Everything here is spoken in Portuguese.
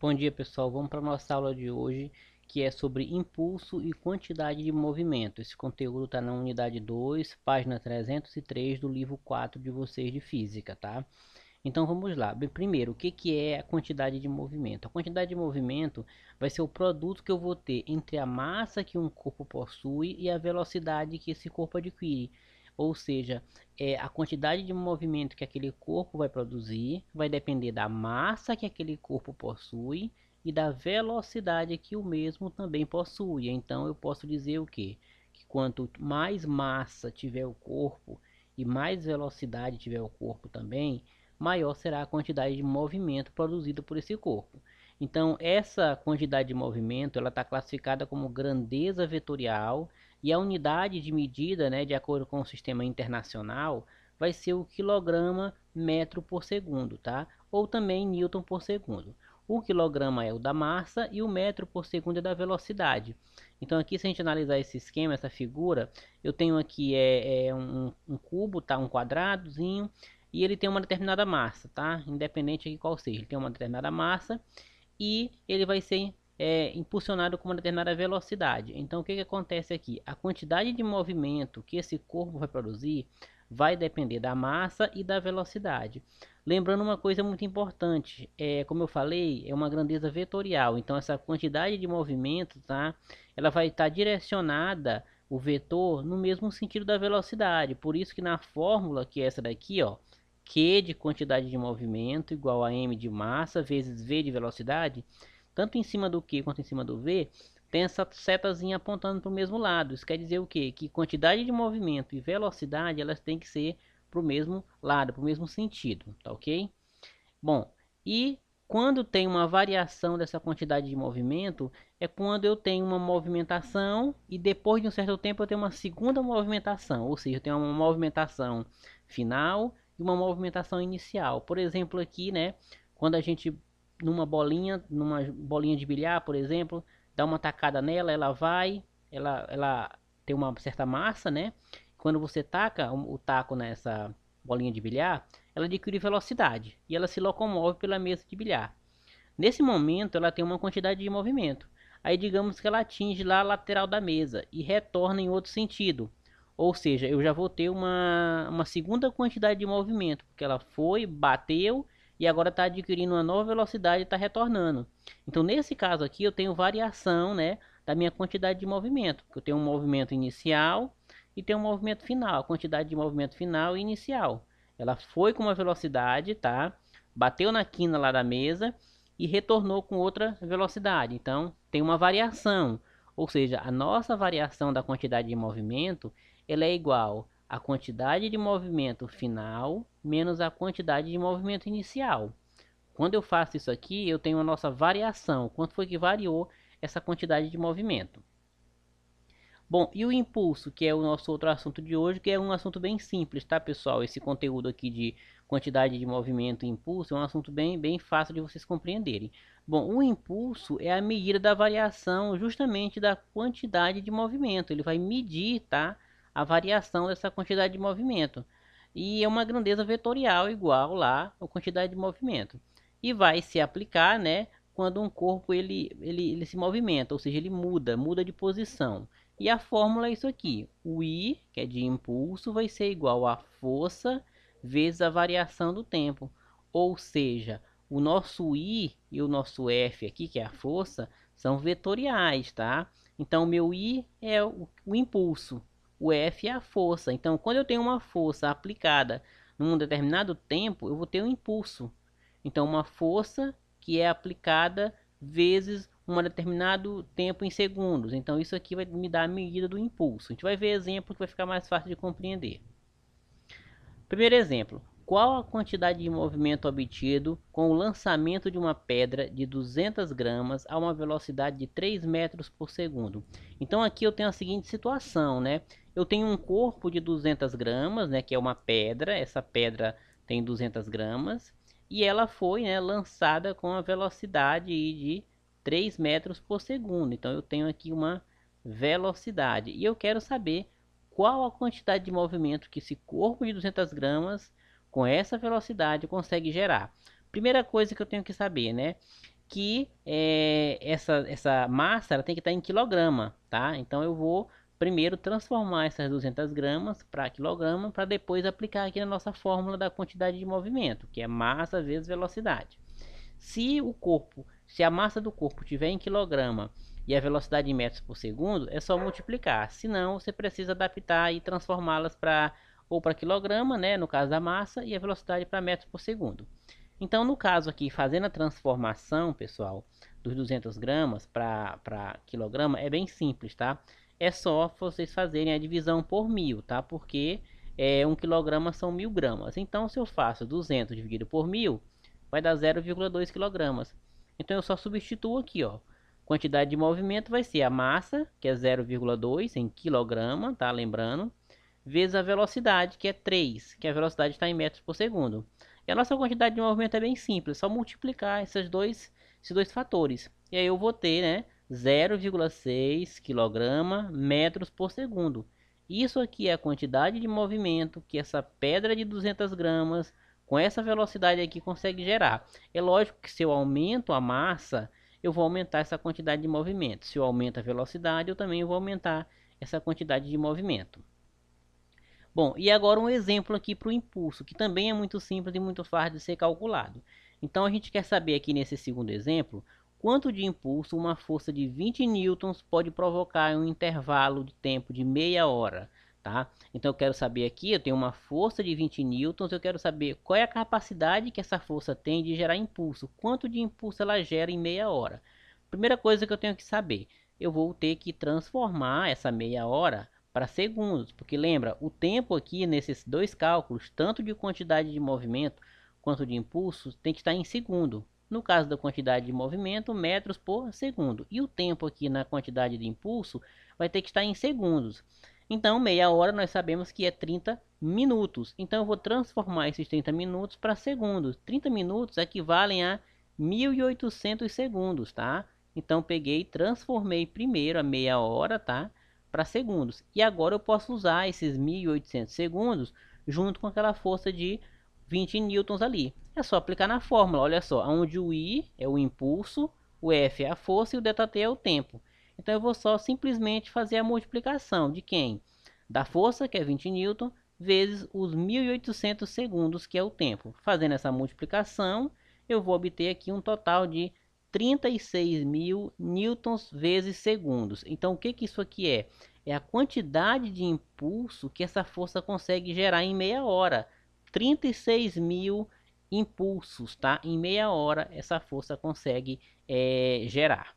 Bom dia, pessoal. Vamos para a nossa aula de hoje, que é sobre impulso e quantidade de movimento. Esse conteúdo está na unidade 2, página 303 do livro 4 de vocês de física, tá? Então vamos lá. Bem, primeiro, o que que é a quantidade de movimento? A quantidade de movimento vai ser o produto que eu vou ter entre a massa que um corpo possui e a velocidade que esse corpo adquire. Ou seja, a quantidade de movimento que aquele corpo vai produzir vai depender da massa que aquele corpo possui e da velocidade que o mesmo também possui. Então eu posso dizer o quê? Que quanto mais massa tiver o corpo e mais velocidade tiver o corpo também, maior será a quantidade de movimento produzido por esse corpo. Então, essa quantidade de movimento ela está classificada como grandeza vetorial e a unidade de medida, né, de acordo com o sistema internacional, vai ser o quilograma metro por segundo, tá? Ou também newton por segundo. O quilograma é o da massa e o metro por segundo é da velocidade. Então aqui, se a gente analisar esse esquema, essa figura, eu tenho aqui um cubo, tá? Um quadradozinho, e ele tem uma determinada massa, tá? Independente de qual seja, ele tem uma determinada massa e ele vai ser impulsionado com uma determinada velocidade. Então, o que acontece aqui? A quantidade de movimento que esse corpo vai produzir vai depender da massa e da velocidade. Lembrando uma coisa muito importante, como eu falei, é uma grandeza vetorial. Então, essa quantidade de movimento, tá? Ela vai estar direcionada o vetor no mesmo sentido da velocidade. Por isso que na fórmula, que é essa daqui, ó, Q de quantidade de movimento igual a m de massa vezes v de velocidade, tanto em cima do Q quanto em cima do v, tem essa setazinha apontando para o mesmo lado. Isso quer dizer o quê? Que quantidade de movimento e velocidade elas têm que ser para o mesmo lado, para o mesmo sentido, tá ok? Bom, e quando tem uma variação dessa quantidade de movimento, é quando eu tenho uma movimentação e depois de um certo tempo eu tenho uma segunda movimentação, ou seja, eu tenho uma movimentação final e uma movimentação inicial. Por exemplo, aqui, né, quando a gente numa bolinha de bilhar, por exemplo, dá uma tacada nela, ela tem uma certa massa, né? Quando você taca o taco nessa bolinha de bilhar, ela adquire velocidade e ela se locomove pela mesa de bilhar. Nesse momento, ela tem uma quantidade de movimento. Aí, digamos que ela atinge lá a lateral da mesa e retorna em outro sentido. Ou seja, eu já vou ter uma segunda quantidade de movimento, porque ela foi, bateu e agora está adquirindo uma nova velocidade e está retornando. Então, nesse caso aqui, eu tenho variação, né, da minha quantidade de movimento. Eu tenho um movimento inicial e tenho um movimento final, a quantidade de movimento final e inicial. Ela foi com uma velocidade, tá? Bateu na quina lá da mesa e retornou com outra velocidade. Então, tem uma variação. Ou seja, a nossa variação da quantidade de movimento ela é igual à quantidade de movimento final menos a quantidade de movimento inicial. Quando eu faço isso aqui, eu tenho a nossa variação. Quanto foi que variou essa quantidade de movimento? Bom, e o impulso, que é o nosso outro assunto de hoje, que é um assunto bem simples, tá, pessoal? Esse conteúdo aqui de quantidade de movimento e impulso é um assunto bem fácil de vocês compreenderem. Bom, o impulso é a medida da variação justamente da quantidade de movimento. Ele vai medir, tá, a variação dessa quantidade de movimento. E é uma grandeza vetorial igual lá a quantidade de movimento. E vai se aplicar, né, quando um corpo ele se movimenta, ou seja, ele muda de posição. E a fórmula é isso aqui. O I, que é de impulso, vai ser igual a força vezes a variação do tempo. Ou seja, o nosso I e o nosso F aqui, que é a força, são vetoriais, tá? Então, o meu I é o impulso, o F é a força. Então, quando eu tenho uma força aplicada num determinado tempo, eu vou ter um impulso. Então, uma força que é aplicada vezes um determinado tempo em segundos. Então isso aqui vai me dar a medida do impulso. A gente vai ver exemplo que vai ficar mais fácil de compreender. Primeiro exemplo. Qual a quantidade de movimento obtido com o lançamento de uma pedra de 200 gramas a uma velocidade de 3 metros por segundo? Então aqui eu tenho a seguinte situação, né? Eu tenho um corpo de 200 gramas, né, que é uma pedra. Essa pedra tem 200 gramas e ela foi, né, lançada com a velocidade de 3 metros por segundo. Então eu tenho aqui uma velocidade e eu quero saber qual a quantidade de movimento que esse corpo de 200 gramas com essa velocidade consegue gerar. Primeira coisa que eu tenho que saber, né, que essa massa ela tem que estar em quilograma, tá? Então eu vou primeiro transformar essas 200 gramas para quilograma, para depois aplicar aqui na nossa fórmula da quantidade de movimento, que é massa vezes velocidade. Se a massa do corpo tiver em quilograma e a velocidade em metros por segundo, é só multiplicar. Senão, você precisa adaptar e transformá-las para quilograma, né, no caso da massa, e a velocidade para metros por segundo. Então, no caso aqui, fazendo a transformação, pessoal, dos 200 gramas para quilograma, é bem simples, tá? É só vocês fazerem a divisão por 1000, tá? Porque 1 quilograma são 1000 gramas. Então, se eu faço 200 dividido por 1000, vai dar 0,2 quilogramas. Então, eu só substituo aqui, ó. Quantidade de movimento vai ser a massa, que é 0,2 em quilograma, tá? Lembrando, vezes a velocidade, que é 3, que a velocidade está em metros por segundo. E a nossa quantidade de movimento é bem simples, é só multiplicar esses dois fatores. E aí eu vou ter, né, 0,6 kg metros por segundo. Isso aqui é a quantidade de movimento que essa pedra de 200 gramas, com essa velocidade aqui, consegue gerar. É lógico que se eu aumento a massa, eu vou aumentar essa quantidade de movimento. Se eu aumento a velocidade, eu também vou aumentar essa quantidade de movimento. Bom, e agora um exemplo aqui para o impulso, que também é muito simples e muito fácil de ser calculado. Então a gente quer saber aqui nesse segundo exemplo, quanto de impulso uma força de 20 newtons pode provocar em um intervalo de tempo de meia hora, tá? Então eu quero saber aqui, eu tenho uma força de 20 newtons, eu quero saber qual é a capacidade que essa força tem de gerar impulso, quanto de impulso ela gera em meia hora. Primeira coisa que eu tenho que saber, eu vou ter que transformar essa meia hora para segundos, porque lembra, o tempo aqui nesses dois cálculos, tanto de quantidade de movimento quanto de impulso, tem que estar em segundo. No caso da quantidade de movimento, metros por segundo. E o tempo aqui na quantidade de impulso vai ter que estar em segundos. Então, meia hora nós sabemos que é 30 minutos. Então, eu vou transformar esses 30 minutos para segundos. 30 minutos equivalem a 1.800 segundos, tá? Então, peguei e transformei primeiro a meia hora, tá? Para segundos. E agora eu posso usar esses 1.800 segundos junto com aquela força de 20 newtons ali. É só aplicar na fórmula, olha só, onde o I é o impulso, o F é a força e o ΔT é o tempo. Então eu vou só simplesmente fazer a multiplicação de quem? Da força, que é 20 newtons, vezes os 1.800 segundos, que é o tempo. Fazendo essa multiplicação, eu vou obter aqui um total de 36.000 newtons vezes segundos. Então, o que isso aqui é? É a quantidade de impulso que essa força consegue gerar em meia hora. 36.000 impulsos, tá? Em meia hora, essa força consegue gerar.